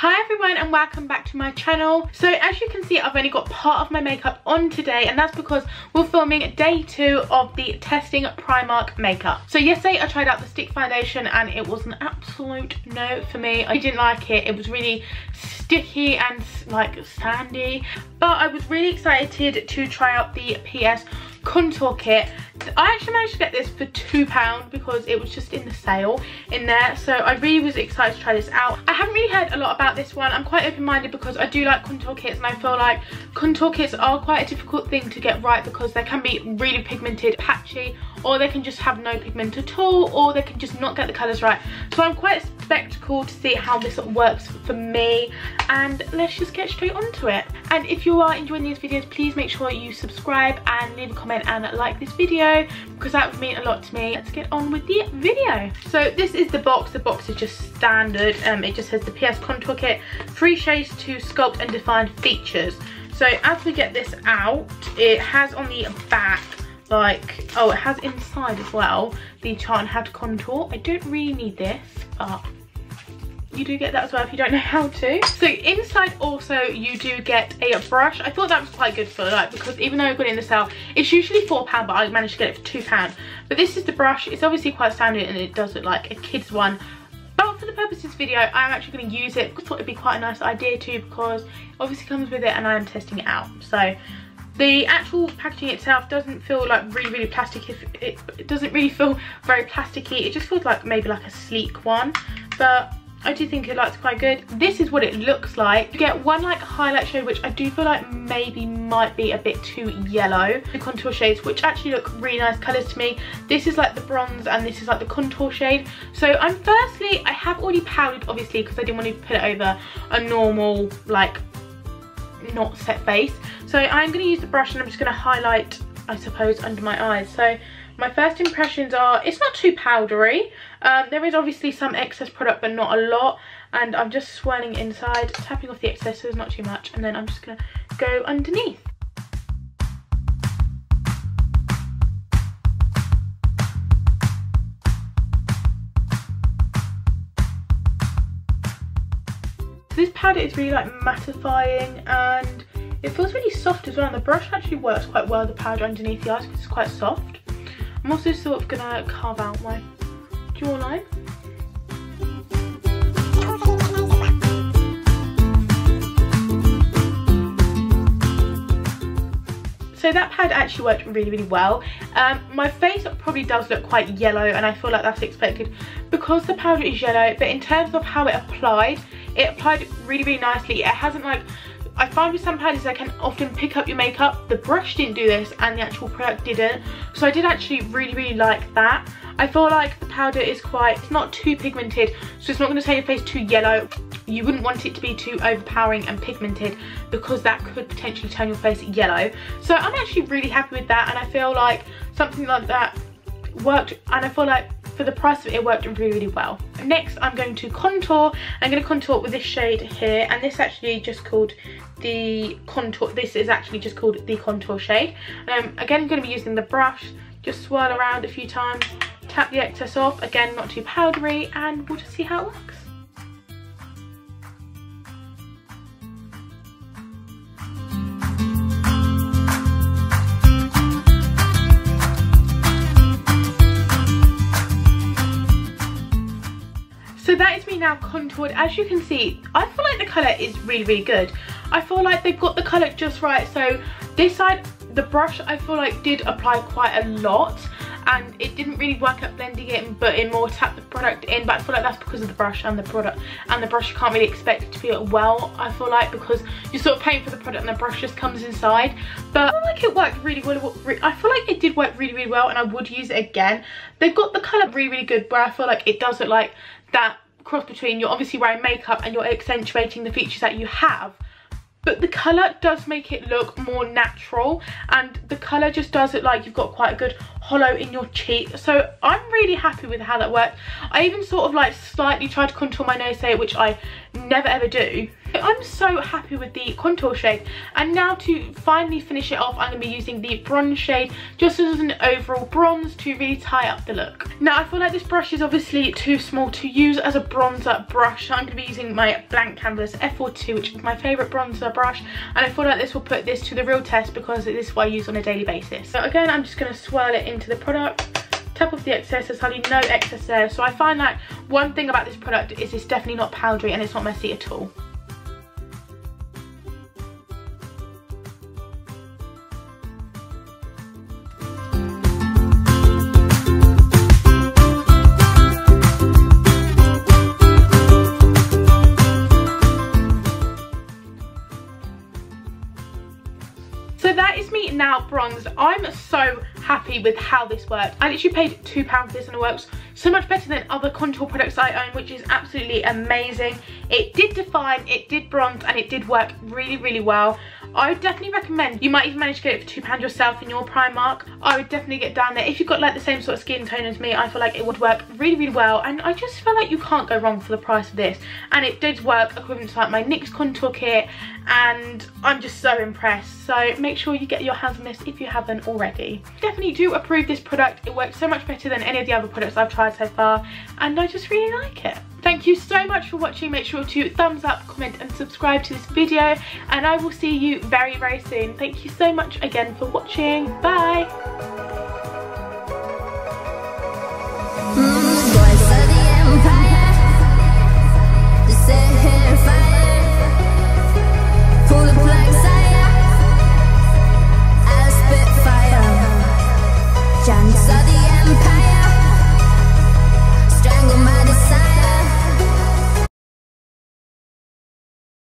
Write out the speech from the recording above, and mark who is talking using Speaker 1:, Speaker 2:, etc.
Speaker 1: Hi everyone and welcome back to my channel. So as you can see, I've only got part of my makeup on today, and that's because we're filming day 2 of the testing Primark makeup. So yesterday I tried out the stick foundation and it was an absolute no for me. I didn't like it. It was really sticky and like sandy, but I was really excited to try out the PS contour kit. I actually managed to get this for £2 because it was just in the sale in there, so I really was excited to try this out. I haven't really heard a lot about this one. I'm quite open-minded because I do like contour kits, and I feel like contour kits are quite a difficult thing to get right because they can be really pigmented, patchy, or they can just have no pigment at all, or they can just not get the colours right. So I'm quite spectacle to see how this works for me, and let's just get straight onto it. And if you are enjoying these videos, please make sure you subscribe and leave a comment and like this video because that would mean a lot to me. Let's get on with the video. So this is the box. The box is just standard. It just says the PS contour kit, 3 shades to sculpt and define features. So as we get this out, it has on the back, like, oh, it has inside as well the chart on how to contour. I don't really need this, but you do get that as well if you don't know how to. So inside also you do get a brush. I thought that was quite good for like, because even though I got it in the sale, it's usually £4, but I managed to get it for £2. But this is the brush. It's obviously quite standard and it does look like a kid's one, but for the purpose of this video I'm actually going to use it because I thought it'd be quite a nice idea too, because it obviously comes with it and I am testing it out. So the actual packaging itself doesn't feel like really plastic. It doesn't really feel very plasticky. It just feels like maybe like a sleek one, but I do think it looks quite good. This is what it looks like. You get one like highlight shade, which I do feel like maybe might be a bit too yellow. The contour shades, which actually look really nice colours to me. This is like the bronze and this is like the contour shade. So I have already powdered, obviously, because I didn't want to put it over a normal, like, not set face. So I'm going to use the brush and I'm just going to highlight, I suppose, under my eyes. So my first impressions are, it's not too powdery. There is obviously some excess product, but not a lot. And I'm just swirling inside, tapping off the excess, so there's not too much. And then I'm just going to go underneath. So this powder is really like mattifying and it feels really soft as well. And the brush actually works quite well, the powder underneath the eyes, because it's quite soft. I'm also sort of gonna carve out my jawline. So that powder actually worked really well. My face probably does look quite yellow, and I feel like that's expected because the powder is yellow, but in terms of how it applied really nicely. It hasn't, like, I find with some powders they can often pick up your makeup. The brush didn't do this and the actual product didn't. So I did actually really like that. I feel like the powder is it's not too pigmented, so it's not going to turn your face too yellow. You wouldn't want it to be too overpowering and pigmented because that could potentially turn your face yellow. So I'm actually really happy with that, and I feel like something like that worked, and I feel like for the price of it, it worked really well. Next, I'm going to contour. I'm going to contour with this shade here, and this actually just called the contour. This is actually just called the contour shade. Again, I'm going to be using the brush. Just swirl around a few times, tap the excess off. Again, not too powdery, and we'll just see how it works. So that is me now contoured. As you can see, I feel like the colour is really good. I feel like they've got the colour just right. So this side, the brush, I feel like did apply quite a lot, and it didn't really work at blending it, but it more tapped the product in. But I feel like that's because of the brush and the product, and the brush you can't really expect it to be well, I feel like, because you're sort of paying for the product and the brush just comes inside. But I feel like it worked really well. I feel like it did work really well, and I would use it again. They've got the colour really good, where I feel like it does look like that cross between, you're obviously wearing makeup and you're accentuating the features that you have, but the colour does make it look more natural, and the colour just does it like you've got quite a good hollow in your cheek. So I'm really happy with how that worked. I even sort of like slightly tried to contour my nose here, which I never ever do. I'm so happy with the contour shade, and now to finally finish it off, I'm going to be using the bronze shade just as an overall bronze to really tie up the look. Now I feel like this brush is obviously too small to use as a bronzer brush, so I'm going to be using my blank canvas F42, which is my favourite bronzer brush, and I feel like this will put this to the real test because it is what I use on a daily basis. So again, I'm just going to swirl it into the product. Tap off the excess. There's hardly no excess there, so I find that one thing about this product is it's definitely not powdery and it's not messy at all. So that is me now bronzed. I'm so happy with how this worked. I literally paid £2 for this and it works so much better than other contour products I own, which is absolutely amazing. It did define, it did bronze, and it did work really, really well. I would definitely recommend, you might even manage to get it for £2 yourself in your Primark. I would definitely get down there. If you've got like the same sort of skin tone as me, I feel like it would work really, really well, and I just feel like you can't go wrong for the price of this. And it did work equivalent to like my NYX contour kit, and I'm just so impressed. So make sure you get your hands on this if you haven't already. Definitely do approve this product. It works so much better than any of the other products I've tried so far, and I just really like it. Thank you so much for watching. Make sure to thumbs up, comment and subscribe to this video, and I will see you very, very soon. Thank you so much again for watching. Bye.